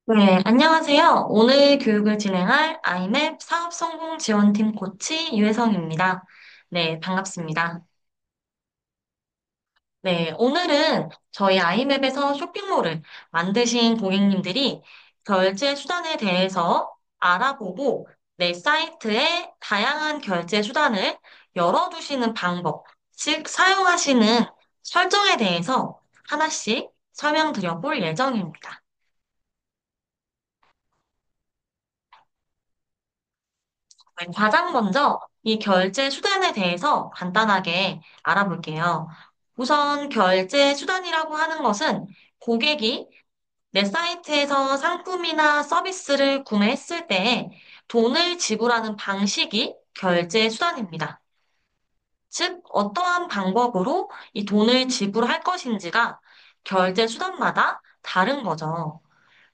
네, 안녕하세요. 오늘 교육을 진행할 아이맵 사업 성공 지원팀 코치 유혜성입니다. 네, 반갑습니다. 네, 오늘은 저희 아이맵에서 쇼핑몰을 만드신 고객님들이 결제 수단에 대해서 알아보고 내 사이트에 다양한 결제 수단을 열어두시는 방법, 즉 사용하시는 설정에 대해서 하나씩 설명드려 볼 예정입니다. 네, 가장 먼저 이 결제 수단에 대해서 간단하게 알아볼게요. 우선 결제 수단이라고 하는 것은 고객이 내 사이트에서 상품이나 서비스를 구매했을 때 돈을 지불하는 방식이 결제 수단입니다. 즉, 어떠한 방법으로 이 돈을 지불할 것인지가 결제 수단마다 다른 거죠.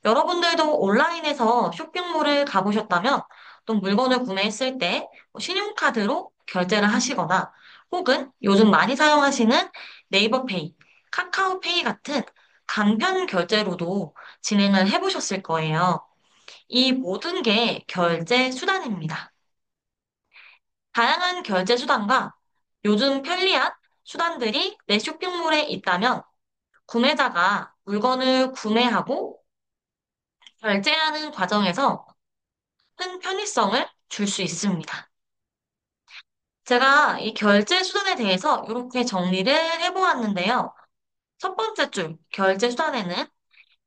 여러분들도 온라인에서 쇼핑몰을 가보셨다면 또 물건을 구매했을 때뭐 신용카드로 결제를 하시거나 혹은 요즘 많이 사용하시는 네이버페이, 카카오페이 같은 간편 결제로도 진행을 해보셨을 거예요. 이 모든 게 결제 수단입니다. 다양한 결제 수단과 요즘 편리한 수단들이 내 쇼핑몰에 있다면 구매자가 물건을 구매하고 결제하는 과정에서 큰 편의성을 줄 수 있습니다. 제가 이 결제 수단에 대해서 이렇게 정리를 해보았는데요. 첫 번째 줄, 결제 수단에는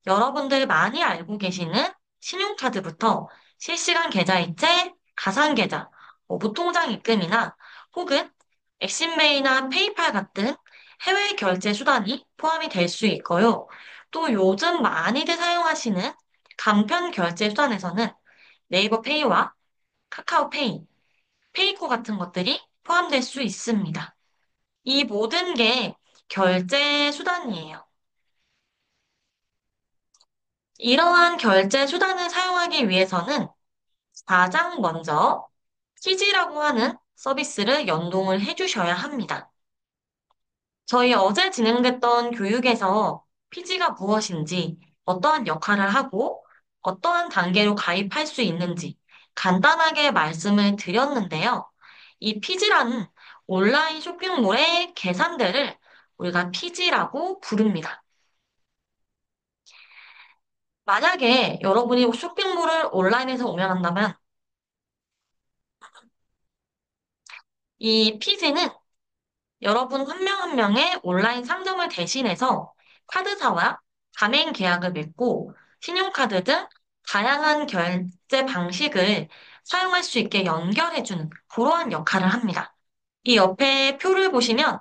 여러분들 많이 알고 계시는 신용카드부터 실시간 계좌이체, 가상계좌, 무통장 입금이나 혹은 엑신베이나 페이팔 같은 해외 결제 수단이 포함이 될 수 있고요. 또 요즘 많이들 사용하시는 간편 결제 수단에서는 네이버 페이와 카카오페이, 페이코 같은 것들이 포함될 수 있습니다. 이 모든 게 결제 수단이에요. 이러한 결제 수단을 사용하기 위해서는 가장 먼저 키지라고 하는 서비스를 연동을 해주셔야 합니다. 저희 어제 진행됐던 교육에서 피지가 무엇인지, 어떠한 역할을 하고, 어떠한 단계로 가입할 수 있는지 간단하게 말씀을 드렸는데요. 이 피지라는 온라인 쇼핑몰의 계산대를 우리가 피지라고 부릅니다. 만약에 여러분이 쇼핑몰을 온라인에서 운영한다면 이 피지는 여러분 한 명 한 명의 온라인 상점을 대신해서 카드사와 가맹 계약을 맺고 신용카드 등 다양한 결제 방식을 사용할 수 있게 연결해주는 그러한 역할을 합니다. 이 옆에 표를 보시면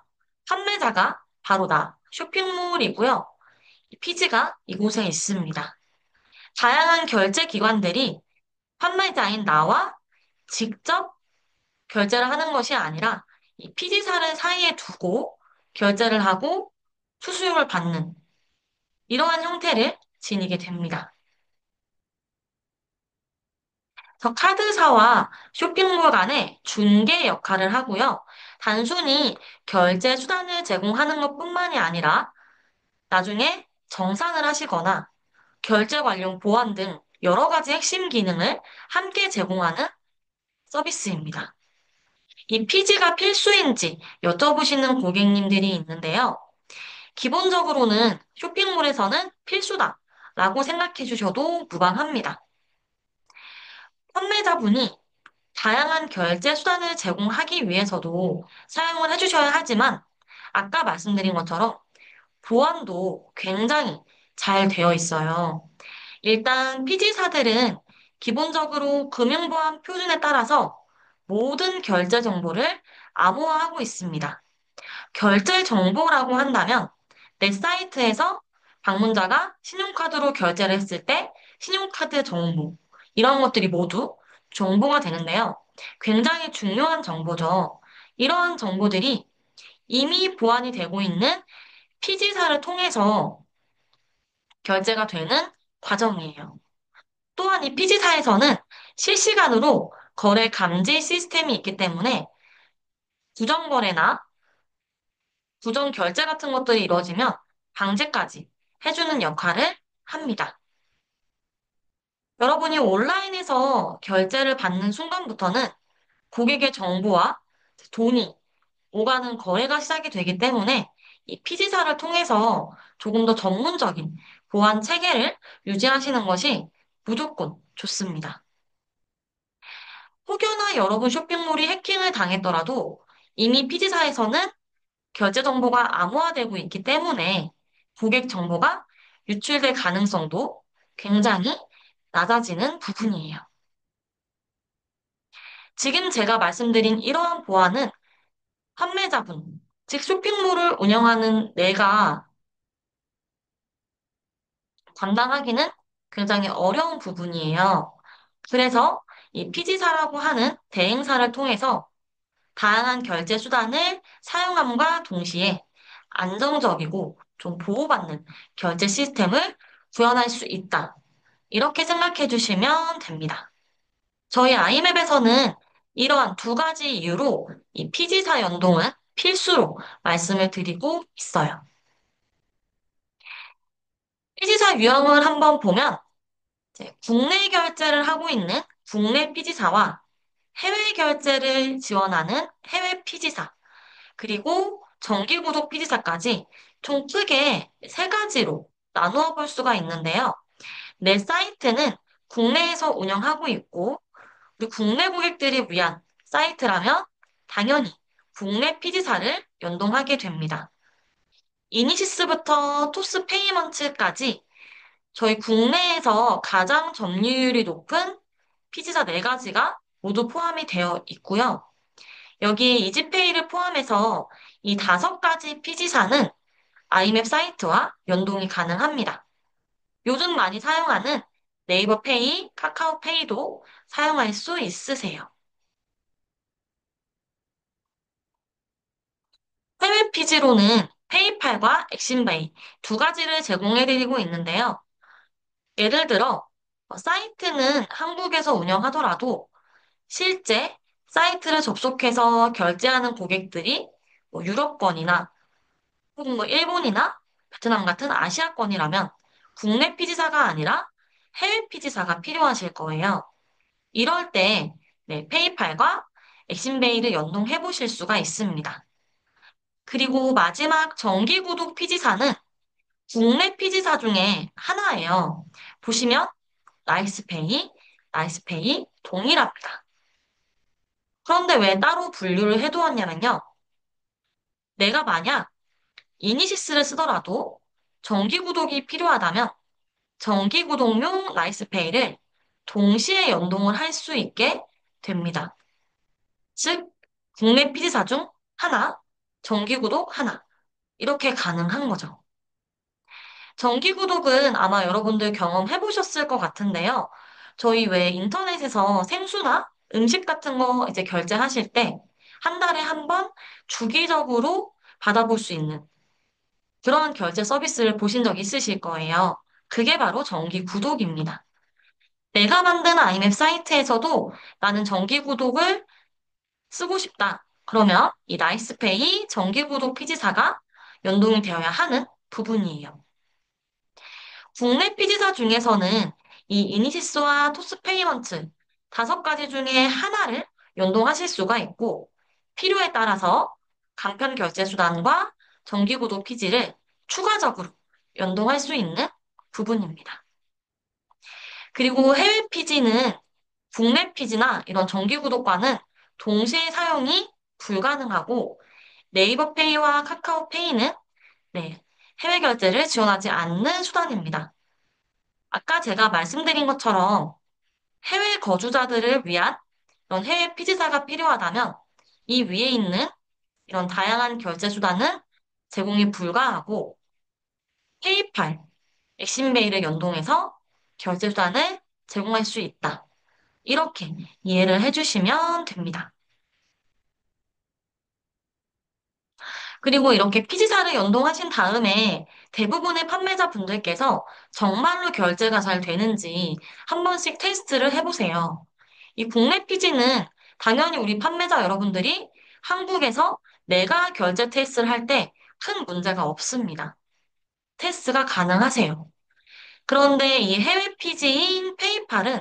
판매자가 바로 나 쇼핑몰이고요. 이 피지가 이곳에 있습니다. 다양한 결제 기관들이 판매자인 나와 직접 결제를 하는 것이 아니라 이 피지사를 사이에 두고 결제를 하고 수수료를 받는 이러한 형태를 지니게 됩니다. 그래서 카드사와 쇼핑몰 간의 중개 역할을 하고요. 단순히 결제 수단을 제공하는 것뿐만이 아니라 나중에 정산을 하시거나 결제 관련 보안 등 여러 가지 핵심 기능을 함께 제공하는 서비스입니다. 이 피지가 필수인지 여쭤보시는 고객님들이 있는데요. 기본적으로는 쇼핑몰에서는 필수다라고 생각해 주셔도 무방합니다. 판매자분이 다양한 결제 수단을 제공하기 위해서도 사용을 해주셔야 하지만 아까 말씀드린 것처럼 보안도 굉장히 잘 되어 있어요. 일단 피지사들은 기본적으로 금융보안 표준에 따라서 모든 결제 정보를 암호화하고 있습니다. 결제 정보라고 한다면 내 사이트에서 방문자가 신용카드로 결제를 했을 때 신용카드 정보, 이런 것들이 모두 정보가 되는데요. 굉장히 중요한 정보죠. 이러한 정보들이 이미 보안이 되고 있는 피지사를 통해서 결제가 되는 과정이에요. 또한 이 피지사에서는 실시간으로 거래 감지 시스템이 있기 때문에 부정거래나 부정 결제 같은 것들이 이루어지면 방제까지 해주는 역할을 합니다. 여러분이 온라인에서 결제를 받는 순간부터는 고객의 정보와 돈이 오가는 거래가 시작이 되기 때문에 이 피지사를 통해서 조금 더 전문적인 보안 체계를 유지하시는 것이 무조건 좋습니다. 혹여나 여러분 쇼핑몰이 해킹을 당했더라도 이미 피지사에서는 결제 정보가 암호화되고 있기 때문에 고객 정보가 유출될 가능성도 굉장히 낮아지는 부분이에요. 지금 제가 말씀드린 이러한 보안은 판매자분, 즉 쇼핑몰을 운영하는 내가 감당하기는 굉장히 어려운 부분이에요. 그래서 이 피지사라고 하는 대행사를 통해서 다양한 결제 수단을 사용함과 동시에 안정적이고 좀 보호받는 결제 시스템을 구현할 수 있다. 이렇게 생각해 주시면 됩니다. 저희 아이맵에서는 이러한 두 가지 이유로 이 피지사 연동은 필수로 말씀을 드리고 있어요. 피지사 유형을 한번 보면 이제 국내 결제를 하고 있는 국내 피지사와 해외 결제를 지원하는 해외 피지사, 그리고 정기구독 피지사까지 총 크게 세 가지로 나누어 볼 수가 있는데요. 내 사이트는 국내에서 운영하고 있고, 우리 국내 고객들이 위한 사이트라면 당연히 국내 피지사를 연동하게 됩니다. 이니시스부터 토스 페이먼츠까지 저희 국내에서 가장 점유율이 높은 피지사 네 가지가 모두 포함이 되어 있고요. 여기에 이지페이를 포함해서 이 다섯 가지 피지사는 아이맵 사이트와 연동이 가능합니다. 요즘 많이 사용하는 네이버 페이, 카카오 페이도 사용할 수 있으세요. 해외 피지로는 페이팔과 엑신베이 두 가지를 제공해드리고 있는데요. 예를 들어, 사이트는 한국에서 운영하더라도 실제 사이트를 접속해서 결제하는 고객들이 유럽권이나 혹은 일본이나 베트남 같은 아시아권이라면 국내 피지사가 아니라 해외 피지사가 필요하실 거예요. 이럴 때 네, 페이팔과 엑신베이를 연동해 보실 수가 있습니다. 그리고 마지막 정기구독 피지사는 국내 피지사 중에 하나예요. 보시면 나이스페이, 나이스페이 동일합니다. 그런데 왜 따로 분류를 해두었냐면요. 내가 만약 이니시스를 쓰더라도 정기구독이 필요하다면 정기구독용 나이스페이를 동시에 연동을 할 수 있게 됩니다. 즉, 국내 피지사 중 하나, 정기구독 하나. 이렇게 가능한 거죠. 정기구독은 아마 여러분들 경험해 보셨을 것 같은데요. 저희 왜 인터넷에서 생수나 음식 같은 거 이제 결제하실 때 한 달에 한 번 주기적으로 받아볼 수 있는 그런 결제 서비스를 보신 적 있으실 거예요. 그게 바로 정기구독입니다. 내가 만든 아이맵 사이트에서도 나는 정기구독을 쓰고 싶다. 그러면 이 나이스페이 정기구독 피지사가 연동이 되어야 하는 부분이에요. 국내 피지사 중에서는 이 이니시스와 토스페이먼트 다섯 가지 중에 하나를 연동하실 수가 있고 필요에 따라서 간편 결제 수단과 정기구독 피지를 추가적으로 연동할 수 있는 부분입니다. 그리고 해외 피지는 국내 피지나 이런 정기구독과는 동시에 사용이 불가능하고 네이버 페이와 카카오 페이는 네, 해외 결제를 지원하지 않는 수단입니다. 아까 제가 말씀드린 것처럼 해외 거주자들을 위한 이런 해외 피지사가 필요하다면 이 위에 있는 이런 다양한 결제 수단은 제공이 불가하고 페이팔, 엑신베이를 연동해서 결제 수단을 제공할 수 있다. 이렇게 이해를 해주시면 됩니다. 그리고 이렇게 피지사를 연동하신 다음에 대부분의 판매자분들께서 정말로 결제가 잘 되는지 한 번씩 테스트를 해보세요. 이 국내 피지는 당연히 우리 판매자 여러분들이 한국에서 내가 결제 테스트를 할 때 큰 문제가 없습니다. 테스트가 가능하세요. 그런데 이 해외 피지인 페이팔은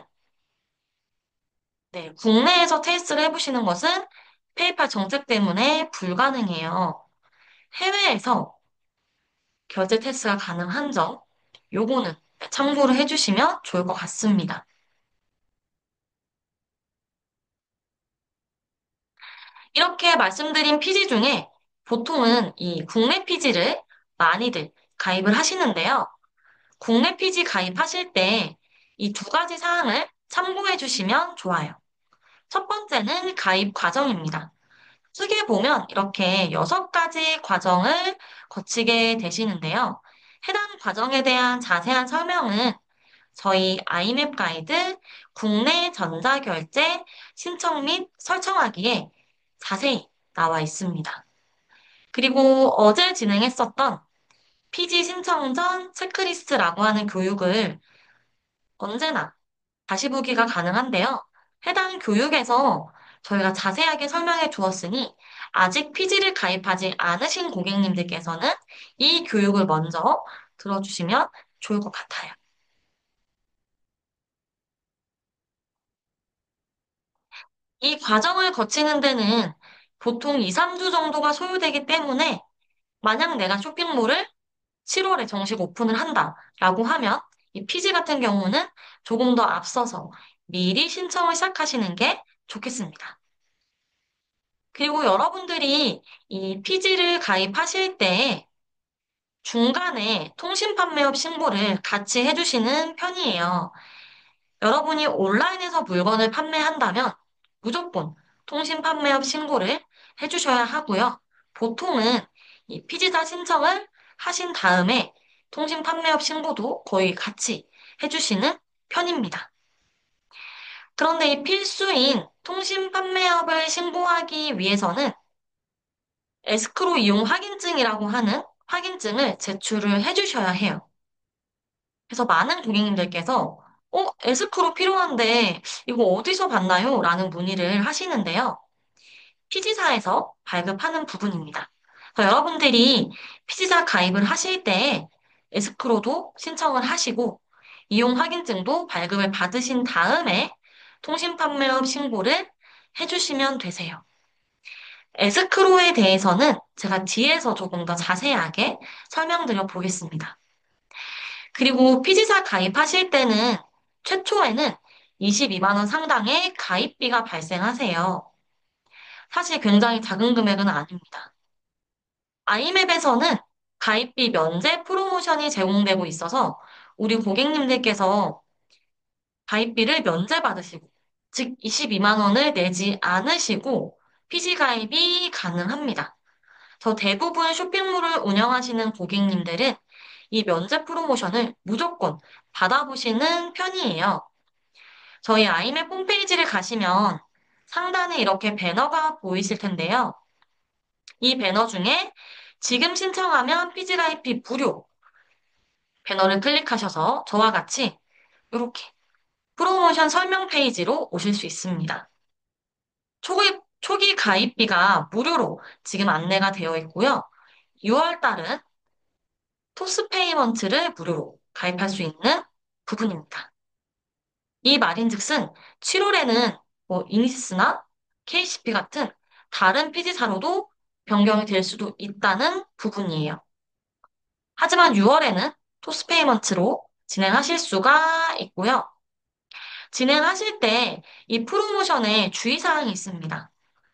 네, 국내에서 테스트를 해보시는 것은 페이팔 정책 때문에 불가능해요. 해외에서 결제 테스트가 가능한 점, 요거는 참고를 해주시면 좋을 것 같습니다. 이렇게 말씀드린 피지 중에 보통은 이 국내 피지를 많이들 가입을 하시는데요. 국내 피지 가입하실 때 이 두 가지 사항을 참고해 주시면 좋아요. 첫 번째는 가입 과정입니다. 크게 보면 이렇게 6가지 과정을 거치게 되시는데요. 해당 과정에 대한 자세한 설명은 저희 아이맵 가이드 국내 전자결제 신청 및 설정하기에 자세히 나와 있습니다. 그리고 어제 진행했었던 피지 신청 전 체크리스트라고 하는 교육을 언제나 다시 보기가 가능한데요. 해당 교육에서 저희가 자세하게 설명해 주었으니 아직 피지를 가입하지 않으신 고객님들께서는 이 교육을 먼저 들어주시면 좋을 것 같아요. 이 과정을 거치는 데는 보통 2, 3주 정도가 소요되기 때문에 만약 내가 쇼핑몰을 7월에 정식 오픈을 한다라고 하면 이 피지 같은 경우는 조금 더 앞서서 미리 신청을 시작하시는 게 좋겠습니다. 그리고 여러분들이 이 피지를 가입하실 때 중간에 통신 판매업 신고를 같이 해주시는 편이에요. 여러분이 온라인에서 물건을 판매한다면 무조건 통신 판매업 신고를 해주셔야 하고요. 보통은 이 피지사 신청을 하신 다음에 통신 판매업 신고도 거의 같이 해주시는 편입니다. 그런데 이 필수인 통신 판매업을 신고하기 위해서는 에스크로 이용 확인증이라고 하는 확인증을 제출을 해주셔야 해요. 그래서 많은 고객님들께서 에스크로 필요한데 이거 어디서 받나요? 라는 문의를 하시는데요. 피지사에서 발급하는 부분입니다. 그래서 여러분들이 피지사 가입을 하실 때 에스크로도 신청을 하시고 이용 확인증도 발급을 받으신 다음에 통신 판매업 신고를 해주시면 되세요. 에스크로에 대해서는 제가 뒤에서 조금 더 자세하게 설명드려 보겠습니다. 그리고 피지사 가입하실 때는 최초에는 22만 원 상당의 가입비가 발생하세요. 사실 굉장히 작은 금액은 아닙니다. 아이맵에서는 가입비 면제 프로모션이 제공되고 있어서 우리 고객님들께서 가입비를 면제받으시고, 즉 22만 원을 내지 않으시고 피지 가입이 가능합니다. 저 대부분 쇼핑몰을 운영하시는 고객님들은 이 면제 프로모션을 무조건 받아보시는 편이에요. 저희 아이맵 홈페이지를 가시면 상단에 이렇게 배너가 보이실 텐데요. 이 배너 중에 지금 신청하면 피지가입비 무료 배너를 클릭하셔서 저와 같이 이렇게 프로모션 설명 페이지로 오실 수 있습니다. 초기 가입비가 무료로 지금 안내가 되어 있고요. 6월 달은 토스페이먼트를 무료로 가입할 수 있는 부분입니다. 이 말인즉슨 7월에는 뭐 이니시스나 KCP 같은 다른 피지사로도 변경이 될 수도 있다는 부분이에요. 하지만 6월에는 토스페이먼트로 진행하실 수가 있고요. 진행하실 때 이 프로모션에 주의사항이 있습니다.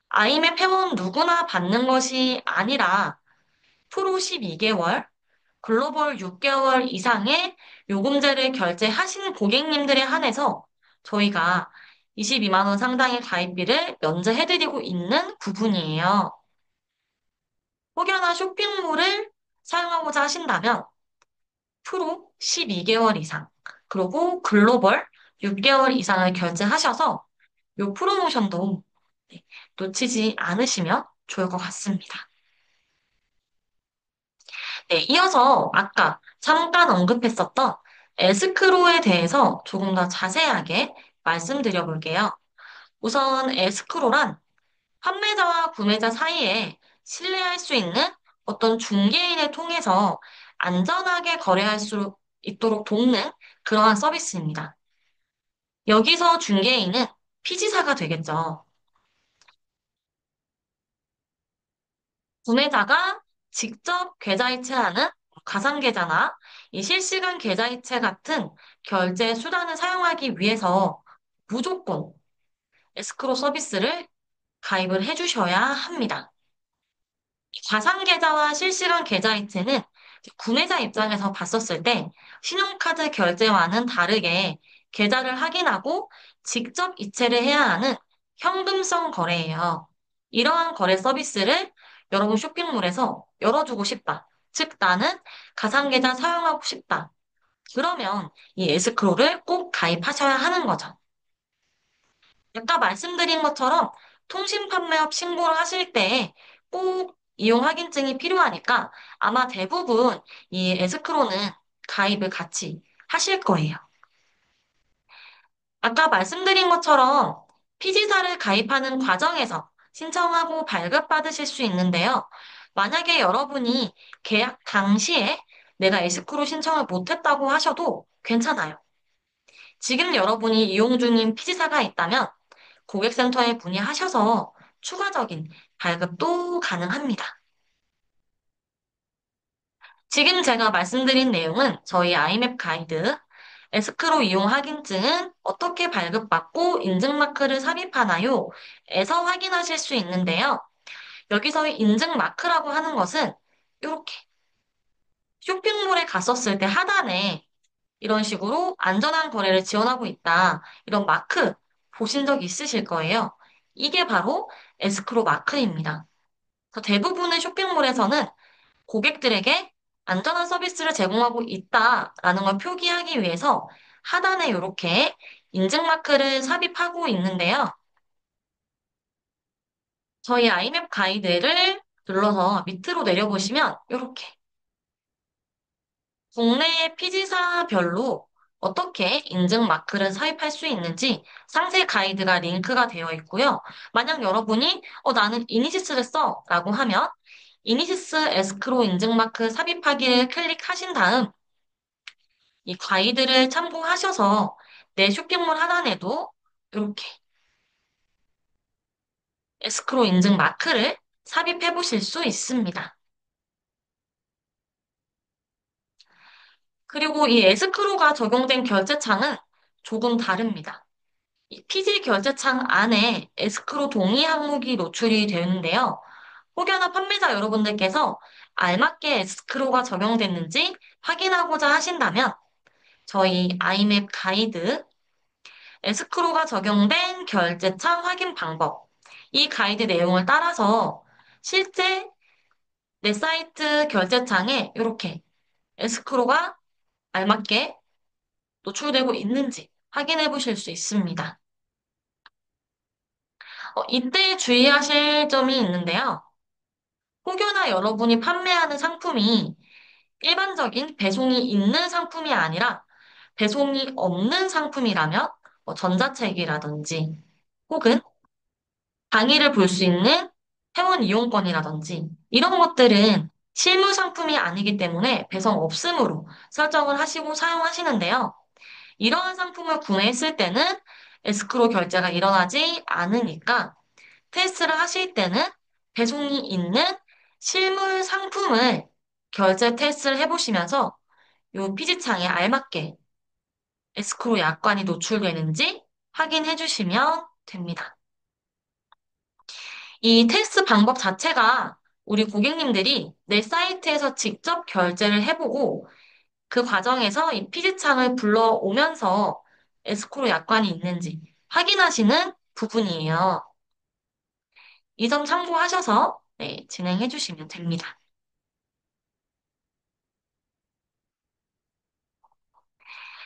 아이맵 회원 누구나 받는 것이 아니라 프로 12개월, 글로벌 6개월 이상의 요금제를 결제하신 고객님들에 한해서 저희가 22만 원 상당의 가입비를 면제해드리고 있는 부분이에요. 혹여나 쇼핑몰을 사용하고자 하신다면 프로 12개월 이상, 그리고 글로벌 6개월 이상을 결제하셔서 이 프로모션도 네, 놓치지 않으시면 좋을 것 같습니다. 네, 이어서 아까 잠깐 언급했었던 에스크로에 대해서 조금 더 자세하게 말씀드려 볼게요. 우선 에스크로란 판매자와 구매자 사이에 신뢰할 수 있는 어떤 중개인을 통해서 안전하게 거래할 수 있도록 돕는 그러한 서비스입니다. 여기서 중개인은 피지사가 되겠죠. 구매자가 직접 계좌이체하는 가상계좌나 이 실시간 계좌이체 같은 결제 수단을 사용하기 위해서 무조건 에스크로 서비스를 가입을 해주셔야 합니다. 가상계좌와 실시간 계좌이체는 구매자 입장에서 봤었을 때 신용카드 결제와는 다르게 계좌를 확인하고 직접 이체를 해야 하는 현금성 거래예요. 이러한 거래 서비스를 여러분 쇼핑몰에서 열어주고 싶다. 즉, 나는 가상계좌 사용하고 싶다. 그러면 이 에스크로를 꼭 가입하셔야 하는 거죠. 아까 말씀드린 것처럼 통신 판매업 신고를 하실 때 꼭 이용 확인증이 필요하니까 아마 대부분 이 에스크로는 가입을 같이 하실 거예요. 아까 말씀드린 것처럼 피지사를 가입하는 과정에서 신청하고 발급받으실 수 있는데요. 만약에 여러분이 계약 당시에 내가 에스크로 신청을 못했다고 하셔도 괜찮아요. 지금 여러분이 이용 중인 피지사가 있다면 고객센터에 문의하셔서 추가적인 발급도 가능합니다. 지금 제가 말씀드린 내용은 저희 아이맵 가이드, 에스크로 이용 확인증은 어떻게 발급받고 인증마크를 삽입하나요? 에서 확인하실 수 있는데요. 여기서의 인증마크라고 하는 것은 이렇게 쇼핑몰에 갔었을 때 하단에 이런 식으로 안전한 거래를 지원하고 있다. 이런 마크 보신 적 있으실 거예요. 이게 바로 에스크로 마크입니다. 그래서 대부분의 쇼핑몰에서는 고객들에게 안전한 서비스를 제공하고 있다라는 걸 표기하기 위해서 하단에 이렇게 인증마크를 삽입하고 있는데요. 저희 아이맵 가이드를 눌러서 밑으로 내려보시면 이렇게 국내 피지사별로 어떻게 인증 마크를 삽입할 수 있는지 상세 가이드가 링크가 되어 있고요. 만약 여러분이 나는 이니시스를 써 라고 하면 이니시스 에스크로 인증 마크 삽입하기를 클릭하신 다음 이 가이드를 참고하셔서 내 쇼핑몰 하단에도 이렇게 에스크로 인증 마크를 삽입해 보실 수 있습니다. 그리고 이 에스크로가 적용된 결제창은 조금 다릅니다. 이 피지 결제창 안에 에스크로 동의 항목이 노출이 되는데요. 혹여나 판매자 여러분들께서 알맞게 에스크로가 적용됐는지 확인하고자 하신다면 저희 아이맵 가이드 에스크로가 적용된 결제창 확인 방법 이 가이드 내용을 따라서 실제 내 사이트 결제창에 이렇게 에스크로가 알맞게 노출되고 있는지 확인해 보실 수 있습니다. 이때 주의하실 점이 있는데요. 혹여나 여러분이 판매하는 상품이 일반적인 배송이 있는 상품이 아니라 배송이 없는 상품이라면 전자책이라든지 혹은 강의를 볼 수 있는 회원 이용권이라든지 이런 것들은 실물 상품이 아니기 때문에 배송 없음으로 설정을 하시고 사용하시는데요. 이러한 상품을 구매했을 때는 에스크로 결제가 일어나지 않으니까 테스트를 하실 때는 배송이 있는 실물 상품을 결제 테스트를 해보시면서 요 피지창에 알맞게 에스크로 약관이 노출되는지 확인해 주시면 됩니다. 이 테스트 방법 자체가 우리 고객님들이 내 사이트에서 직접 결제를 해보고 그 과정에서 이 피지창을 불러오면서 에스크로 약관이 있는지 확인하시는 부분이에요. 이 점 참고하셔서 네, 진행해 주시면 됩니다.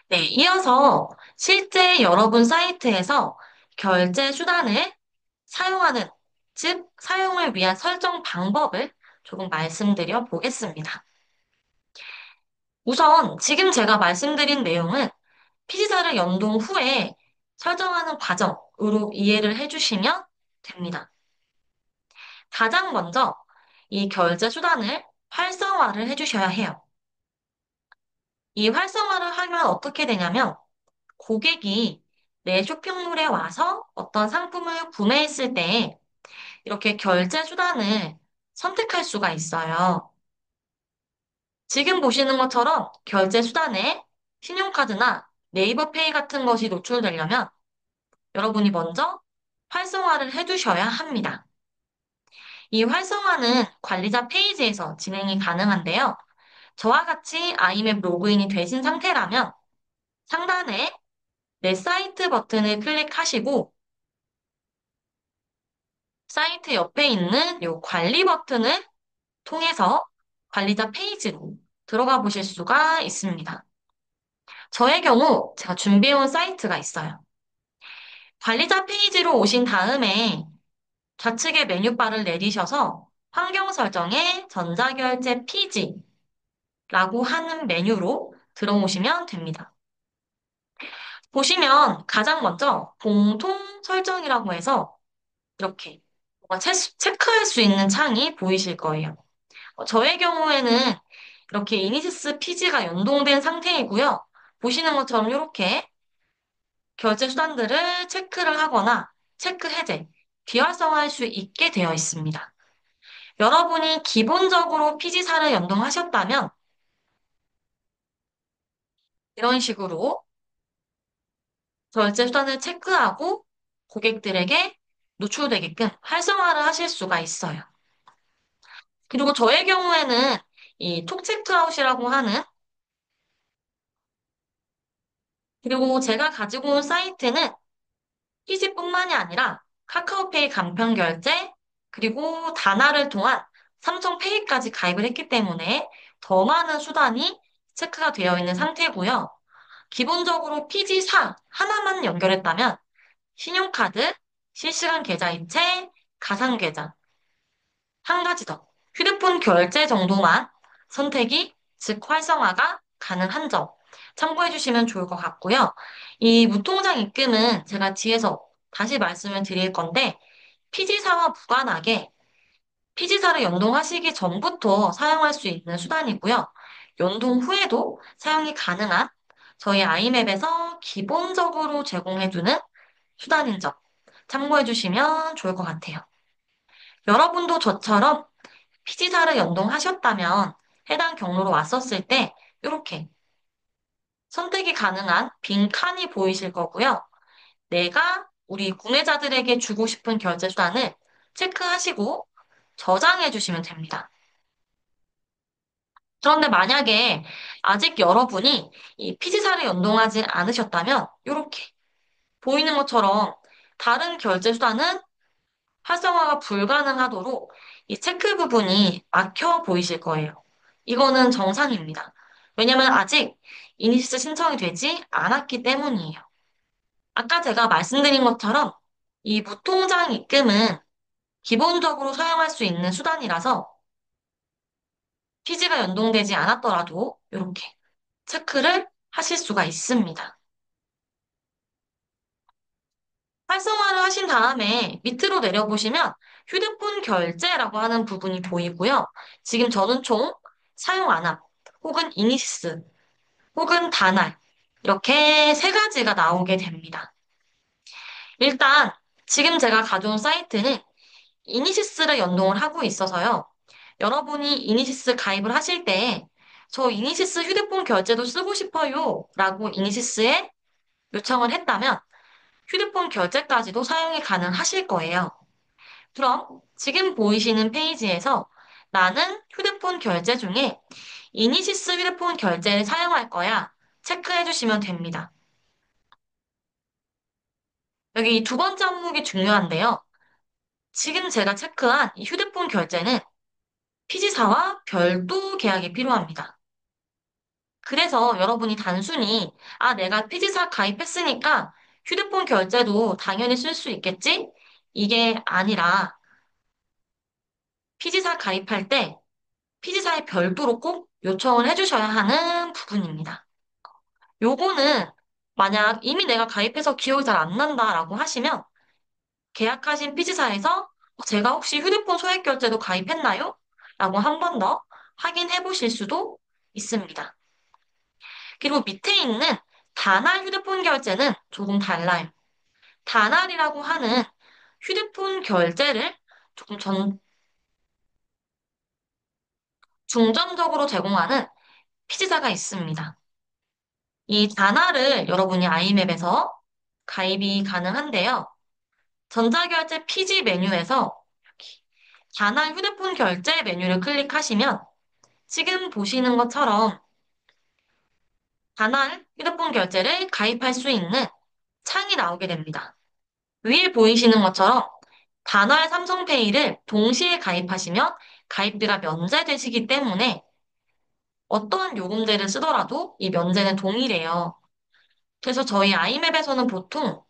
네, 이어서 실제 여러분 사이트에서 결제 수단을 사용하는, 즉, 사용을 위한 설정 방법을 조금 말씀드려 보겠습니다. 우선 지금 제가 말씀드린 내용은 피지사를 연동 후에 설정하는 과정으로 이해를 해주시면 됩니다. 가장 먼저 이 결제 수단을 활성화를 해주셔야 해요. 이 활성화를 하면 어떻게 되냐면 고객이 내 쇼핑몰에 와서 어떤 상품을 구매했을 때 이렇게 결제 수단을 선택할 수가 있어요. 지금 보시는 것처럼 결제 수단에 신용카드나 네이버 페이 같은 것이 노출되려면 여러분이 먼저 활성화를 해두셔야 합니다. 이 활성화는 관리자 페이지에서 진행이 가능한데요. 저와 같이 아이맵 로그인이 되신 상태라면 상단에 내 사이트 버튼을 클릭하시고 사이트 옆에 있는 이 관리 버튼을 통해서 관리자 페이지로 들어가 보실 수가 있습니다. 저의 경우 제가 준비해온 사이트가 있어요. 관리자 페이지로 오신 다음에 좌측에 메뉴바를 내리셔서 환경 설정에 전자결제 피지라고 하는 메뉴로 들어오시면 됩니다. 보시면 가장 먼저 공통 설정이라고 해서 이렇게 뭔가 체크할 수 있는 창이 보이실 거예요. 저의 경우에는 이렇게 이니시스 피지가 연동된 상태이고요. 보시는 것처럼 이렇게 결제 수단들을 체크를 하거나 체크 해제, 비활성화할 수 있게 되어 있습니다. 여러분이 기본적으로 피지사를 연동하셨다면 이런 식으로 결제 수단을 체크하고 고객들에게 노출되게끔 활성화를 하실 수가 있어요. 그리고 저의 경우에는 이 톡체크아웃이라고 하는 그리고 제가 가지고 온 사이트는 피지뿐만이 아니라 카카오페이 간편 결제 그리고 다나를 통한 삼성페이까지 가입을 했기 때문에 더 많은 수단이 체크가 되어 있는 상태고요. 기본적으로 피지사 하나만 연결했다면 신용카드, 실시간 계좌이체, 가상계좌 한 가지 더. 휴대폰 결제 정도만 선택이, 즉 활성화가 가능한 점 참고해 주시면 좋을 것 같고요. 이 무통장 입금은 제가 뒤에서 다시 말씀을 드릴 건데, 피지사와 무관하게 피지사를 연동하시기 전부터 사용할 수 있는 수단이고요. 연동 후에도 사용이 가능한 저희 아이맵에서 기본적으로 제공해주는 수단인 점 참고해 주시면 좋을 것 같아요. 여러분도 저처럼 피지사를 연동하셨다면 해당 경로로 왔었을 때 이렇게 선택이 가능한 빈 칸이 보이실 거고요. 내가 우리 구매자들에게 주고 싶은 결제 수단을 체크하시고 저장해 주시면 됩니다. 그런데 만약에 아직 여러분이 이 피지사를 연동하지 않으셨다면 이렇게 보이는 것처럼 다른 결제 수단은 활성화가 불가능하도록 이 체크 부분이 막혀 보이실 거예요. 이거는 정상입니다. 왜냐면 아직 이니시스 신청이 되지 않았기 때문이에요. 아까 제가 말씀드린 것처럼 이 무통장 입금은 기본적으로 사용할 수 있는 수단이라서 피지가 연동되지 않았더라도 이렇게 체크를 하실 수가 있습니다. 활성화를 하신 다음에 밑으로 내려보시면 휴대폰 결제라고 하는 부분이 보이고요. 지금 저는 총 사용 안합, 혹은 이니시스, 혹은 다날 이렇게 세 가지가 나오게 됩니다. 일단 지금 제가 가져온 사이트는 이니시스를 연동을 하고 있어서요. 여러분이 이니시스 가입을 하실 때 저 이니시스 휴대폰 결제도 쓰고 싶어요 라고 이니시스에 요청을 했다면 휴대폰 결제까지도 사용이 가능하실 거예요. 그럼 지금 보이시는 페이지에서 나는 휴대폰 결제 중에 이니시스 휴대폰 결제를 사용할 거야. 체크해 주시면 됩니다. 여기 두 번째 항목이 중요한데요. 지금 제가 체크한 이 휴대폰 결제는 피지사와 별도 계약이 필요합니다. 그래서 여러분이 단순히 내가 피지사 가입했으니까 휴대폰 결제도 당연히 쓸 수 있겠지? 이게 아니라 피지사 가입할 때 피지사에 별도로 꼭 요청을 해주셔야 하는 부분입니다. 요거는 만약 이미 내가 가입해서 기억이 잘 안 난다라고 하시면 계약하신 피지사에서 제가 혹시 휴대폰 소액 결제도 가입했나요? 라고 한 번 더 확인해 보실 수도 있습니다. 그리고 밑에 있는 다날 휴대폰 결제는 조금 달라요. 다날이라고 하는 휴대폰 결제를 조금 중점적으로 제공하는 피지사가 있습니다. 이 다날을 여러분이 아이맵에서 가입이 가능한데요. 전자결제 피지 메뉴에서 여기 다날 휴대폰 결제 메뉴를 클릭하시면 지금 보시는 것처럼 다날 휴대폰 결제를 가입할 수 있는 창이 나오게 됩니다. 위에 보이시는 것처럼 다날 삼성페이를 동시에 가입하시면 가입비가 면제되시기 때문에 어떠한 요금제를 쓰더라도 이 면제는 동일해요. 그래서 저희 아이맵에서는 보통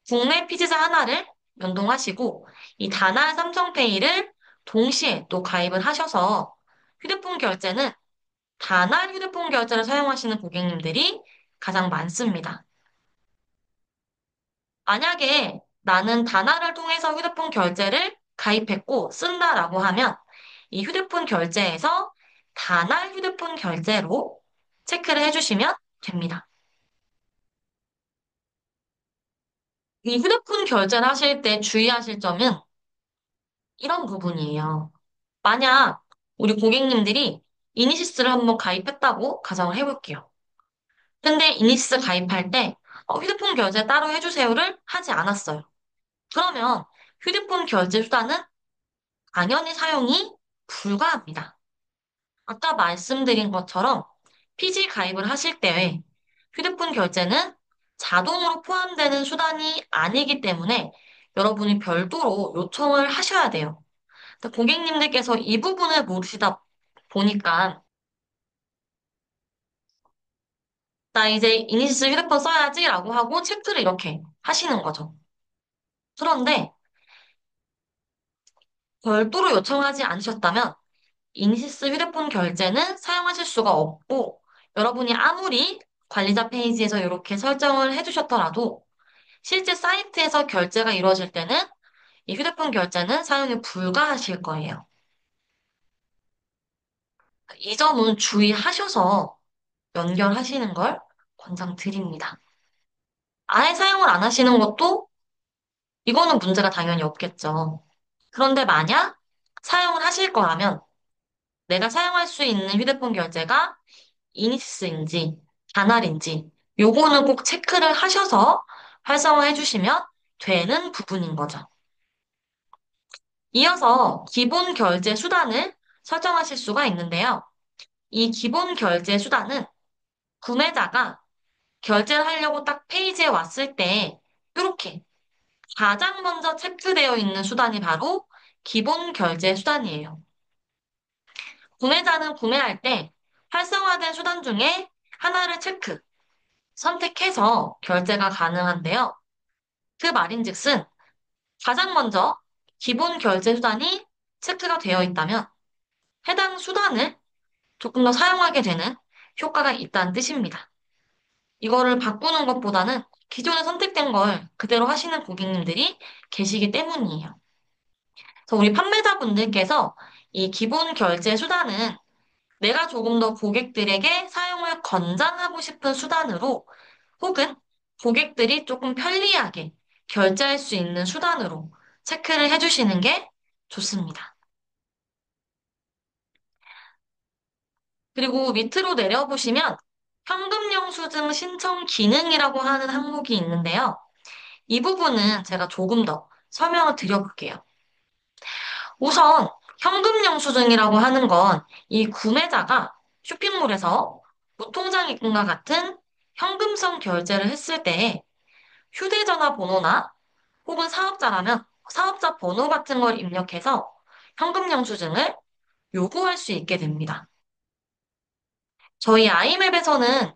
국내 피지사 하나를 연동하시고 이 다날 삼성페이를 동시에 또 가입을 하셔서 휴대폰 결제는 다날 휴대폰 결제를 사용하시는 고객님들이 가장 많습니다. 만약에 나는 다나를 통해서 휴대폰 결제를 가입했고 쓴다라고 하면 이 휴대폰 결제에서 다날 휴대폰 결제로 체크를 해주시면 됩니다. 이 휴대폰 결제를 하실 때 주의하실 점은 이런 부분이에요. 만약 우리 고객님들이 이니시스를 한번 가입했다고 가정을 해볼게요. 근데 이니시스 가입할 때 휴대폰 결제 따로 해주세요를 하지 않았어요. 그러면 휴대폰 결제 수단은 당연히 사용이 불가합니다. 아까 말씀드린 것처럼 피지 가입을 하실 때 휴대폰 결제는 자동으로 포함되는 수단이 아니기 때문에 여러분이 별도로 요청을 하셔야 돼요. 근데 고객님들께서 이 부분을 모르시다 보니까 나 이제 이니시스 휴대폰 써야지라고 하고 체크를 이렇게 하시는 거죠. 그런데 별도로 요청하지 않으셨다면 이니시스 휴대폰 결제는 사용하실 수가 없고, 여러분이 아무리 관리자 페이지에서 이렇게 설정을 해주셨더라도, 실제 사이트에서 결제가 이루어질 때는 이 휴대폰 결제는 사용이 불가하실 거예요. 이 점은 주의하셔서 연결하시는 걸 권장드립니다. 아예 사용을 안 하시는 것도 이거는 문제가 당연히 없겠죠. 그런데 만약 사용을 하실 거라면 내가 사용할 수 있는 휴대폰 결제가 이니시스인지 다날인지 요거는 꼭 체크를 하셔서 활성화해 주시면 되는 부분인 거죠. 이어서 기본 결제 수단을 설정하실 수가 있는데요. 이 기본 결제 수단은 구매자가 결제를 하려고 딱 페이지에 왔을 때 이렇게 가장 먼저 체크되어 있는 수단이 바로 기본 결제 수단이에요. 구매자는 구매할 때 활성화된 수단 중에 하나를 선택해서 결제가 가능한데요. 그 말인즉슨 가장 먼저 기본 결제 수단이 체크가 되어 있다면 해당 수단을 조금 더 사용하게 되는 효과가 있다는 뜻입니다. 이거를 바꾸는 것보다는 기존에 선택된 걸 그대로 하시는 고객님들이 계시기 때문이에요. 그래서 우리 판매자분들께서 이 기본 결제 수단은 내가 조금 더 고객들에게 사용을 권장하고 싶은 수단으로 혹은 고객들이 조금 편리하게 결제할 수 있는 수단으로 체크를 해주시는 게 좋습니다. 그리고 밑으로 내려보시면 현금 영수증 신청 기능이라고 하는 항목이 있는데요. 이 부분은 제가 조금 더 설명을 드려볼게요. 우선 현금 영수증이라고 하는 건 이 구매자가 쇼핑몰에서 무통장 입금과 같은 현금성 결제를 했을 때 휴대전화 번호나 혹은 사업자라면 사업자 번호 같은 걸 입력해서 현금 영수증을 요구할 수 있게 됩니다. 저희 아이맵에서는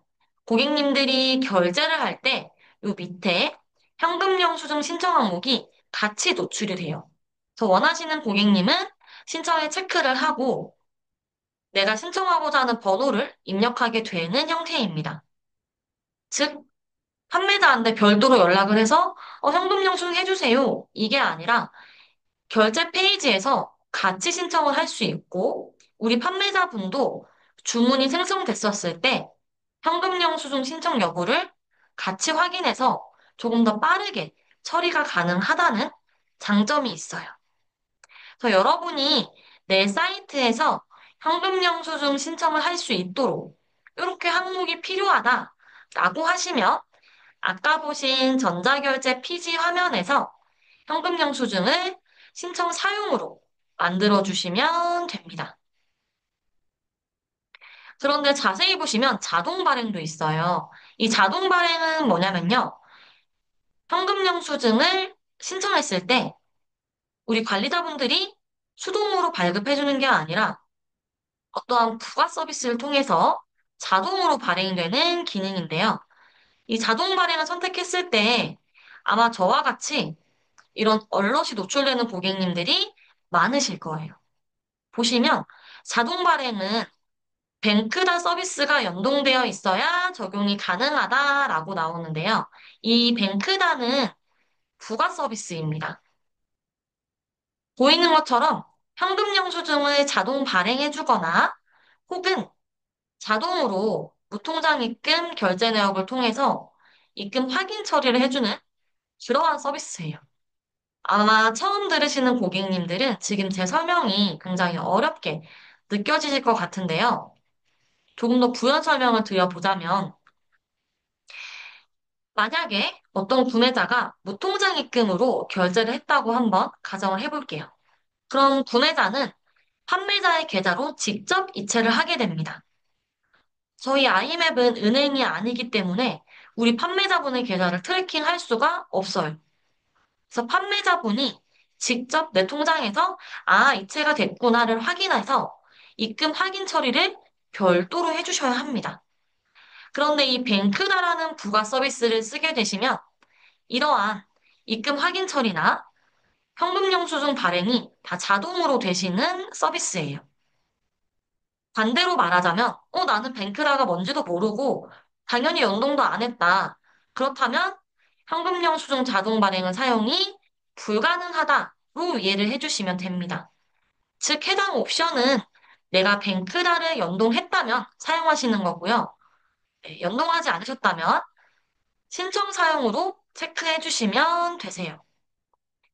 고객님들이 결제를 할 때 요 밑에 현금 영수증 신청 항목이 같이 노출이 돼요. 그래서 원하시는 고객님은 신청에 체크를 하고 내가 신청하고자 하는 번호를 입력하게 되는 형태입니다. 즉, 판매자한테 별도로 연락을 해서 현금 영수증 해주세요. 이게 아니라 결제 페이지에서 같이 신청을 할 수 있고, 우리 판매자분도 주문이 생성됐었을 때 현금 영수증 신청 여부를 같이 확인해서 조금 더 빠르게 처리가 가능하다는 장점이 있어요. 그래서 여러분이 내 사이트에서 현금 영수증 신청을 할 수 있도록 이렇게 항목이 필요하다라고 하시면 아까 보신 전자결제 피지 화면에서 현금 영수증을 신청 사용으로 만들어 주시면 됩니다. 그런데 자세히 보시면 자동 발행도 있어요. 이 자동 발행은 뭐냐면요. 현금 영수증을 신청했을 때 우리 관리자분들이 수동으로 발급해주는 게 아니라 어떠한 부가 서비스를 통해서 자동으로 발행되는 기능인데요. 이 자동 발행을 선택했을 때 아마 저와 같이 이런 얼럿이 노출되는 고객님들이 많으실 거예요. 보시면 자동 발행은 뱅크다 서비스가 연동되어 있어야 적용이 가능하다라고 나오는데요. 이 뱅크다는 부가 서비스입니다. 보이는 것처럼 현금 영수증을 자동 발행해주거나 혹은 자동으로 무통장 입금 결제 내역을 통해서 입금 확인 처리를 해주는 그러한 서비스예요. 아마 처음 들으시는 고객님들은 지금 제 설명이 굉장히 어렵게 느껴지실 것 같은데요. 조금 더 부연 설명을 드려보자면, 만약에 어떤 구매자가 무통장 입금으로 결제를 했다고 한번 가정을 해볼게요. 그럼 구매자는 판매자의 계좌로 직접 이체를 하게 됩니다. 저희 아이맵은 은행이 아니기 때문에 우리 판매자분의 계좌를 트래킹할 수가 없어요. 그래서 판매자분이 직접 내 통장에서 이체가 됐구나를 확인해서 입금 확인 처리를 별도로 해주셔야 합니다. 그런데 이 뱅크다라는 부가 서비스를 쓰게 되시면 이러한 입금 확인 처리나 현금 영수증 발행이 다 자동으로 되시는 서비스예요. 반대로 말하자면, 나는 뱅크다가 뭔지도 모르고 당연히 연동도 안 했다. 그렇다면 현금 영수증 자동 발행은 사용이 불가능하다로 이해를 해주시면 됩니다. 즉, 해당 옵션은 내가 뱅크다를 연동했다면 사용하시는 거고요. 네, 연동하지 않으셨다면 신청 사용으로 체크해 주시면 되세요.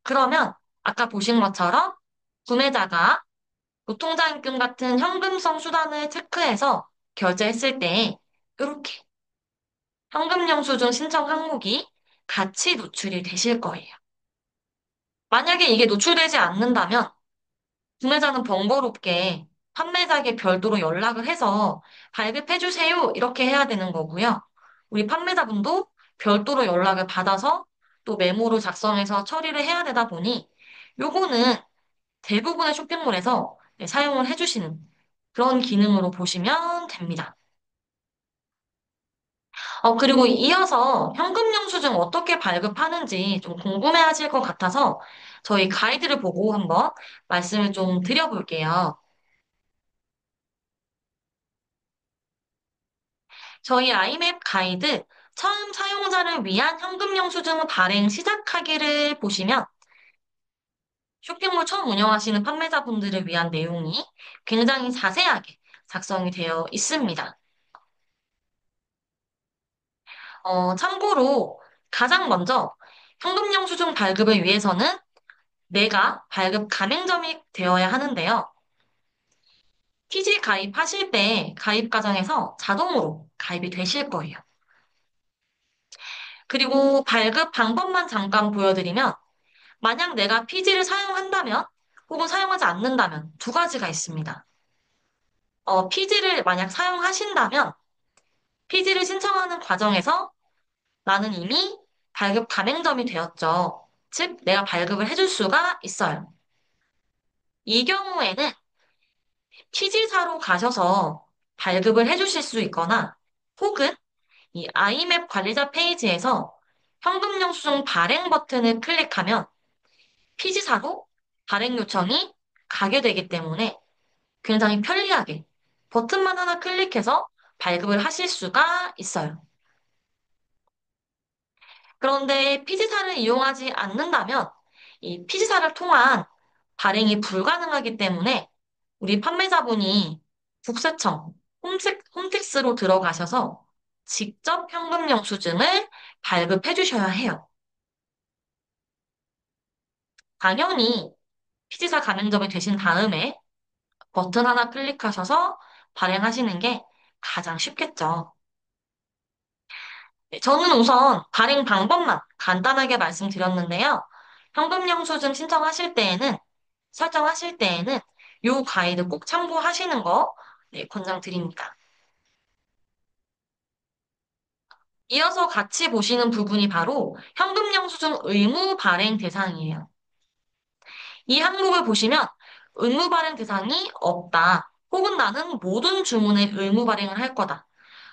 그러면 아까 보신 것처럼 구매자가 무통장 입금 같은 현금성 수단을 체크해서 결제했을 때 이렇게 현금 영수증 신청 항목이 같이 노출이 되실 거예요. 만약에 이게 노출되지 않는다면 구매자는 번거롭게 판매자에게 별도로 연락을 해서 발급해주세요. 이렇게 해야 되는 거고요. 우리 판매자분도 별도로 연락을 받아서 또 메모를 작성해서 처리를 해야 되다 보니 요거는 대부분의 쇼핑몰에서 사용을 해주시는 그런 기능으로 보시면 됩니다. 그리고 이어서 현금 영수증 어떻게 발급하는지 좀 궁금해 하실 것 같아서 저희 가이드를 보고 한번 말씀을 좀 드려볼게요. 저희 아이맵 가이드 처음 사용자를 위한 현금 영수증 발행 시작하기를 보시면 쇼핑몰 처음 운영하시는 판매자분들을 위한 내용이 굉장히 자세하게 작성이 되어 있습니다. 참고로 가장 먼저 현금 영수증 발급을 위해서는 내가 발급 가맹점이 되어야 하는데요. TG 가입하실 때 가입 과정에서 자동으로 가입이 되실 거예요. 그리고 발급 방법만 잠깐 보여드리면 만약 내가 피지를 사용한다면 혹은 사용하지 않는다면 두 가지가 있습니다. 피지를 만약 사용하신다면 피지를 신청하는 과정에서 나는 이미 발급 가맹점이 되었죠. 즉, 내가 발급을 해줄 수가 있어요. 이 경우에는 피지사로 가셔서 발급을 해주실 수 있거나 혹은 이 아이맵 관리자 페이지에서 현금 영수증 발행 버튼을 클릭하면 피지사로 발행 요청이 가게 되기 때문에 굉장히 편리하게 버튼만 하나 클릭해서 발급을 하실 수가 있어요. 그런데 피지사를 이용하지 않는다면 이 피지사를 통한 발행이 불가능하기 때문에 우리 판매자분이 국세청 홈택스로 들어가셔서 직접 현금 영수증을 발급해 주셔야 해요. 당연히 피지사 가맹점이 되신 다음에 버튼 하나 클릭하셔서 발행하시는 게 가장 쉽겠죠. 네, 저는 우선 발행 방법만 간단하게 말씀드렸는데요. 현금 영수증 신청하실 때에는, 설정하실 때에는 요 가이드 꼭 참고하시는 거 네, 권장드립니다. 이어서 같이 보시는 부분이 바로 현금 영수증 의무 발행 대상이에요. 이 항목을 보시면 의무 발행 대상이 없다. 혹은 나는 모든 주문에 의무 발행을 할 거다.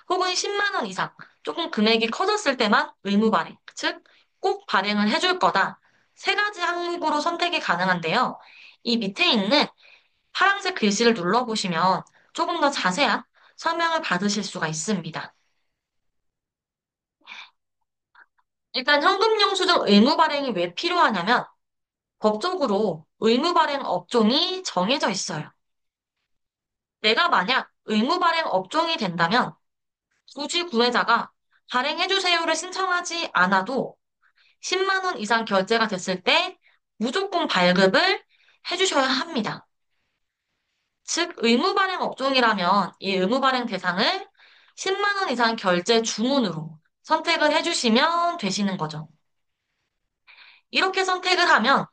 혹은 10만 원 이상, 조금 금액이 커졌을 때만 의무 발행, 즉, 꼭 발행을 해줄 거다. 세 가지 항목으로 선택이 가능한데요. 이 밑에 있는 파란색 글씨를 눌러보시면 조금 더 자세한 설명을 받으실 수가 있습니다. 일단 현금 영수증 의무 발행이 왜 필요하냐면 법적으로 의무 발행 업종이 정해져 있어요. 내가 만약 의무 발행 업종이 된다면 굳이 구매자가 발행해주세요를 신청하지 않아도 10만 원 이상 결제가 됐을 때 무조건 발급을 해주셔야 합니다. 즉, 의무 발행 업종이라면 이 의무 발행 대상을 10만 원 이상 결제 주문으로 선택을 해주시면 되시는 거죠. 이렇게 선택을 하면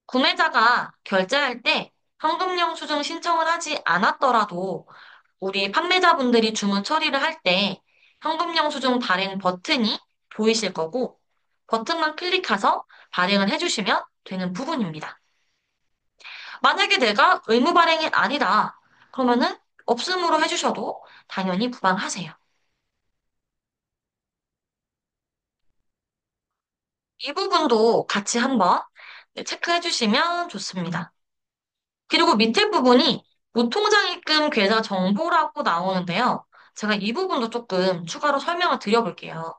구매자가 결제할 때 현금 영수증 신청을 하지 않았더라도 우리 판매자분들이 주문 처리를 할 때 현금 영수증 발행 버튼이 보이실 거고 버튼만 클릭해서 발행을 해주시면 되는 부분입니다. 만약에 내가 의무 발행이 아니다. 그러면은 없음으로 해주셔도 당연히 무방하세요. 이 부분도 같이 한번 네, 체크해 주시면 좋습니다. 그리고 밑에 부분이 무통장 입금 계좌 정보라고 나오는데요. 제가 이 부분도 조금 추가로 설명을 드려볼게요.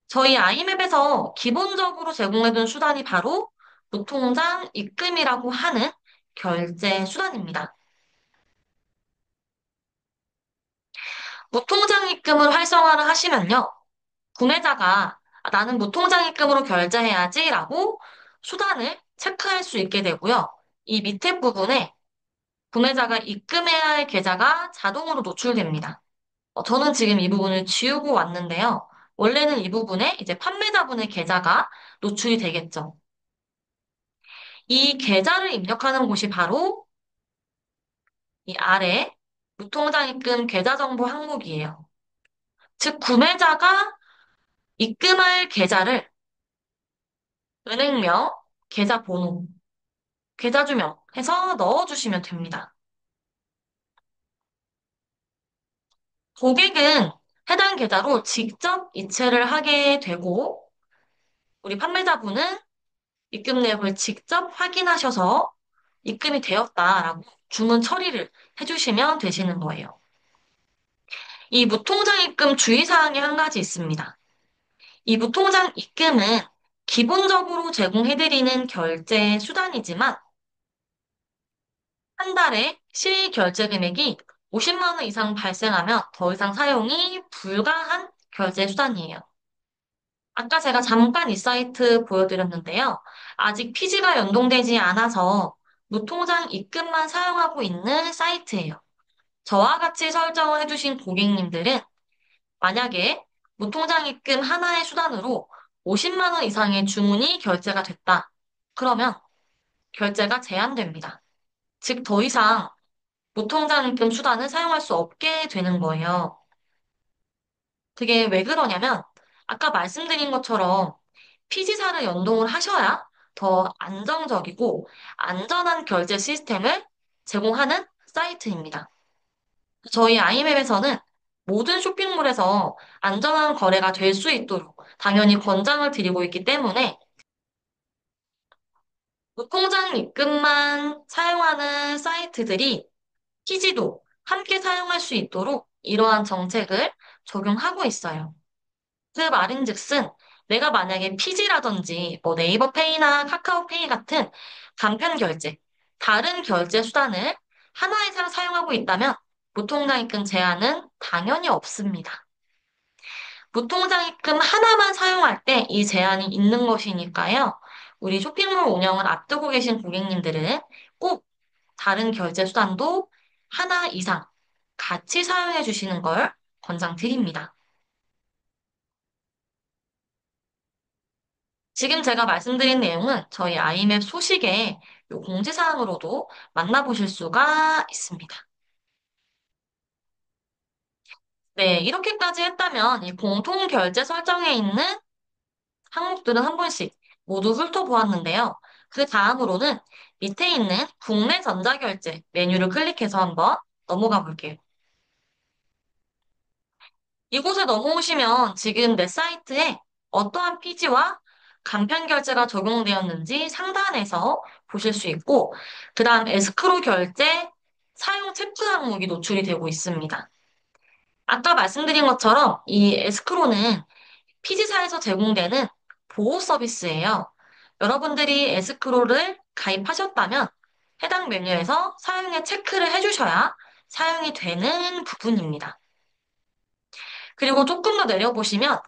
저희 아이맵에서 기본적으로 제공해둔 수단이 바로 무통장 입금이라고 하는 결제 수단입니다. 무통장 입금을 활성화를 하시면요. 구매자가 나는 무통장 입금으로 결제해야지라고 수단을 체크할 수 있게 되고요. 이 밑에 부분에 구매자가 입금해야 할 계좌가 자동으로 노출됩니다. 저는 지금 이 부분을 지우고 왔는데요. 원래는 이 부분에 이제 판매자분의 계좌가 노출이 되겠죠. 이 계좌를 입력하는 곳이 바로 이 아래 무통장 입금 계좌 정보 항목이에요. 즉, 구매자가 입금할 계좌를 은행명, 계좌번호, 계좌주명 해서 넣어주시면 됩니다. 고객은 해당 계좌로 직접 이체를 하게 되고, 우리 판매자분은 입금 내역을 직접 확인하셔서 입금이 되었다라고 주문 처리를 해주시면 되시는 거예요. 이 무통장 입금 주의사항이 한 가지 있습니다. 이 무통장 입금은 기본적으로 제공해드리는 결제 수단이지만 한 달에 시의 결제 금액이 50만 원 이상 발생하면 더 이상 사용이 불가한 결제 수단이에요. 아까 제가 잠깐 이 사이트 보여드렸는데요. 아직 피지가 연동되지 않아서 무통장 입금만 사용하고 있는 사이트예요. 저와 같이 설정을 해주신 고객님들은 만약에 무통장 입금 하나의 수단으로 50만 원 이상의 주문이 결제가 됐다. 그러면 결제가 제한됩니다. 즉, 더 이상 무통장 입금 수단을 사용할 수 없게 되는 거예요. 그게 왜 그러냐면, 아까 말씀드린 것처럼 피지사를 연동을 하셔야 더 안정적이고 안전한 결제 시스템을 제공하는 사이트입니다. 저희 아이맵에서는 모든 쇼핑몰에서 안전한 거래가 될 수 있도록 당연히 권장을 드리고 있기 때문에 무통장 입금만 사용하는 사이트들이 키지도 함께 사용할 수 있도록 이러한 정책을 적용하고 있어요. 그 말인즉슨 내가 만약에 피지라든지 뭐 네이버페이나 카카오페이 같은 간편 결제, 다른 결제 수단을 하나 이상 사용하고 있다면 무통장 입금 제한은 당연히 없습니다. 무통장 입금 하나만 사용할 때 이 제한이 있는 것이니까요. 우리 쇼핑몰 운영을 앞두고 계신 고객님들은 꼭 다른 결제 수단도 하나 이상 같이 사용해 주시는 걸 권장드립니다. 지금 제가 말씀드린 내용은 저희 아이맵 소식의 요 공지사항으로도 만나보실 수가 있습니다. 네, 이렇게까지 했다면 이 공통 결제 설정에 있는 항목들은 한 번씩 모두 훑어보았는데요. 그 다음으로는 밑에 있는 국내 전자결제 메뉴를 클릭해서 한번 넘어가 볼게요. 이곳에 넘어오시면 지금 내 사이트에 어떠한 피지와 간편 결제가 적용되었는지 상단에서 보실 수 있고, 그 다음 에스크로 결제 사용 체크 항목이 노출이 되고 있습니다. 아까 말씀드린 것처럼 이 에스크로는 피지사에서 제공되는 보호 서비스예요. 여러분들이 에스크로를 가입하셨다면 해당 메뉴에서 사용의 체크를 해주셔야 사용이 되는 부분입니다. 그리고 조금 더 내려보시면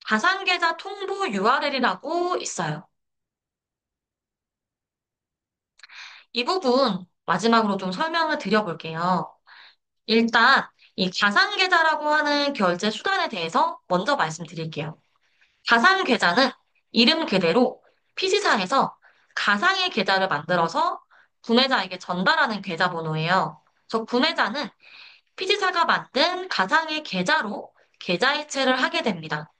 가상계좌 통보 URL이라고 있어요. 이 부분 마지막으로 좀 설명을 드려볼게요. 일단 이 가상계좌라고 하는 결제 수단에 대해서 먼저 말씀드릴게요. 가상계좌는 이름 그대로 PC상에서 가상의 계좌를 만들어서 구매자에게 전달하는 계좌번호예요. 그래서 구매자는 PC사가 만든 가상의 계좌로 계좌이체를 하게 됩니다.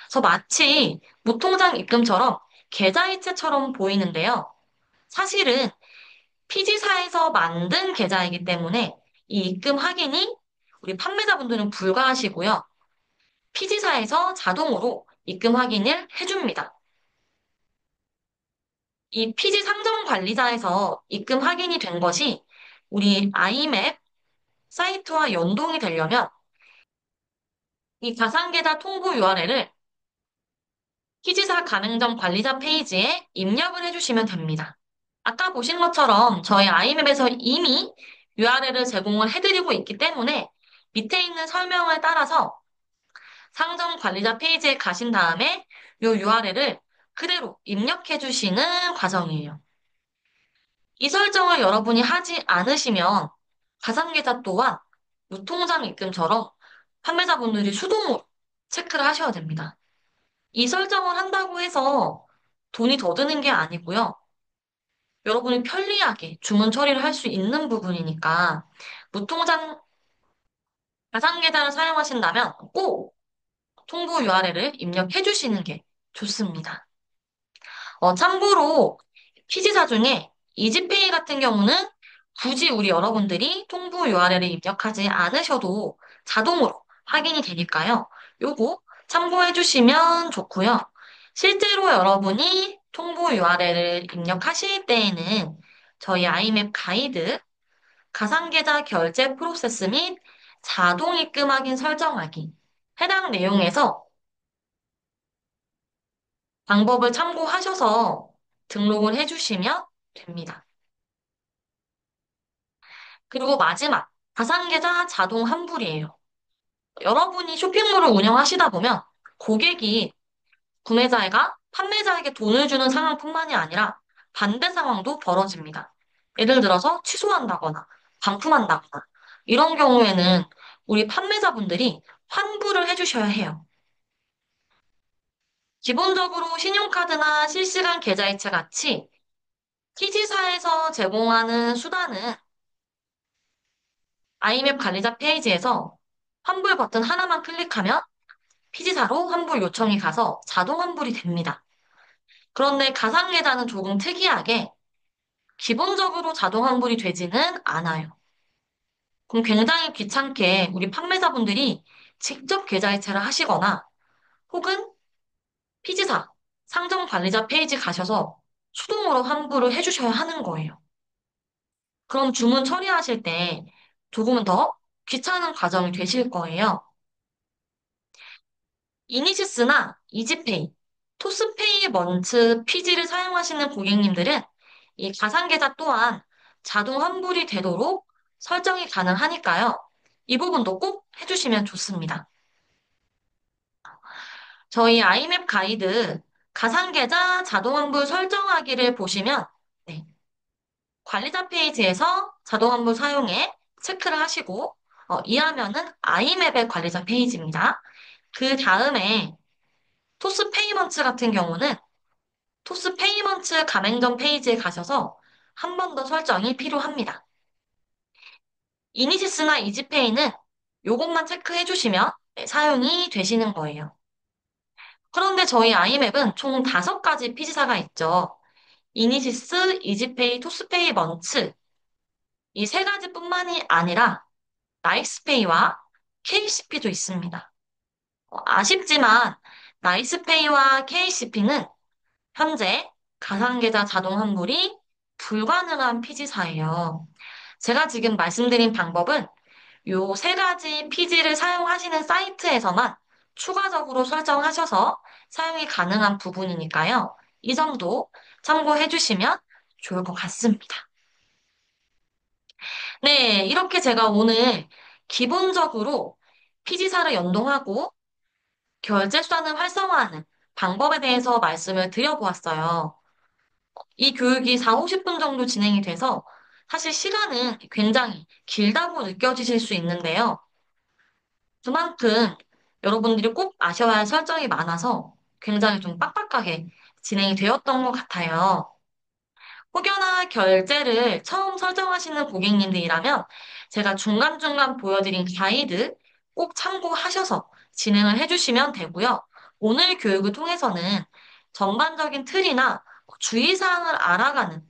그래서 마치 무통장 입금처럼 계좌이체처럼 보이는데요. 사실은 PG사에서 만든 계좌이기 때문에 이 입금 확인이 우리 판매자분들은 불가하시고요. PG사에서 자동으로 입금 확인을 해줍니다. 이 PG 상점 관리자에서 입금 확인이 된 것이 우리 아이맵 사이트와 연동이 되려면 이 가상계좌 통보 URL을 PG사 가맹점 관리자 페이지에 입력을 해주시면 됩니다. 아까 보신 것처럼 저희 아이맵에서 이미 URL을 제공을 해드리고 있기 때문에 밑에 있는 설명을 따라서 상점 관리자 페이지에 가신 다음에 이 URL을 그대로 입력해 주시는 과정이에요. 이 설정을 여러분이 하지 않으시면 가상계좌 또한 무통장 입금처럼 판매자분들이 수동으로 체크를 하셔야 됩니다. 이 설정을 한다고 해서 돈이 더 드는 게 아니고요. 여러분이 편리하게 주문 처리를 할 수 있는 부분이니까 무통장 가상계좌를 사용하신다면 꼭 통보 URL을 입력해 주시는 게 좋습니다. 참고로 피지사 중에 이지페이 같은 경우는 굳이 우리 여러분들이 통보 URL을 입력하지 않으셔도 자동으로 확인이 되니까요. 요거 참고해 주시면 좋고요. 실제로 여러분이 통보 URL을 입력하실 때에는 저희 아이맵 가이드, 가상계좌 결제 프로세스 및 자동 입금 확인 설정하기 해당 내용에서 방법을 참고하셔서 등록을 해주시면 됩니다. 그리고 마지막, 가상계좌 자동 환불이에요. 여러분이 쇼핑몰을 운영하시다 보면 고객이 구매자가 판매자에게 돈을 주는 상황뿐만이 아니라 반대 상황도 벌어집니다. 예를 들어서 취소한다거나 반품한다거나 이런 경우에는 우리 판매자분들이 환불을 해주셔야 해요. 기본적으로 신용카드나 실시간 계좌이체 같이 TG사에서 제공하는 수단은 아이맵 관리자 페이지에서 환불 버튼 하나만 클릭하면 피지사로 환불 요청이 가서 자동 환불이 됩니다. 그런데 가상계좌는 조금 특이하게 기본적으로 자동 환불이 되지는 않아요. 그럼 굉장히 귀찮게 우리 판매자분들이 직접 계좌이체를 하시거나 혹은 피지사 상점 관리자 페이지 가셔서 수동으로 환불을 해주셔야 하는 거예요. 그럼 주문 처리하실 때 조금은 더 귀찮은 과정이 되실 거예요. 이니시스나 이지페이, 토스페이 먼츠 피지를 사용하시는 고객님들은 이 가상계좌 또한 자동 환불이 되도록 설정이 가능하니까요. 이 부분도 꼭 해주시면 좋습니다. 저희 아이맵 가이드 가상계좌 자동환불 설정하기를 보시면 네, 관리자 페이지에서 자동환불 사용에 체크를 하시고 이 화면은 아이맵의 관리자 페이지입니다. 그 다음에 토스 페이먼츠 같은 경우는 토스 페이먼츠 가맹점 페이지에 가셔서 한 번 더 설정이 필요합니다. 이니시스나 이지페이는 요것만 체크해 주시면 네, 사용이 되시는 거예요. 그런데 저희 아이맵은 총 5가지 피지사가 있죠. 이니시스, 이지페이, 토스페이, 먼츠 이 3가지뿐만이 아니라 나이스페이와 KCP도 있습니다. 아쉽지만 나이스페이와 KCP는 현재 가상계좌 자동 환불이 불가능한 피지사예요. 제가 지금 말씀드린 방법은 요 3가지 피지를 사용하시는 사이트에서만 추가적으로 설정하셔서 사용이 가능한 부분이니까요. 이 점도 참고해 주시면 좋을 것 같습니다. 네, 이렇게 제가 오늘 기본적으로 피지사를 연동하고 결제 수단을 활성화하는 방법에 대해서 말씀을 드려보았어요. 이 교육이 4, 50분 정도 진행이 돼서 사실 시간은 굉장히 길다고 느껴지실 수 있는데요. 그만큼 여러분들이 꼭 아셔야 할 설정이 많아서 굉장히 좀 빡빡하게 진행이 되었던 것 같아요. 혹여나 결제를 처음 설정하시는 고객님들이라면 제가 중간중간 보여드린 가이드 꼭 참고하셔서 진행을 해주시면 되고요. 오늘 교육을 통해서는 전반적인 틀이나 주의사항을 알아가는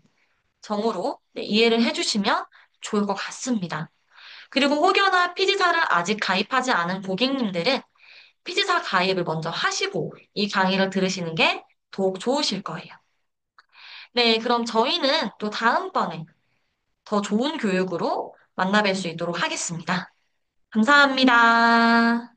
정으로 네, 이해를 해주시면 좋을 것 같습니다. 그리고 혹여나 피지사를 아직 가입하지 않은 고객님들은 피지사 가입을 먼저 하시고 이 강의를 들으시는 게 더욱 좋으실 거예요. 네, 그럼 저희는 또 다음번에 더 좋은 교육으로 만나뵐 수 있도록 하겠습니다. 감사합니다.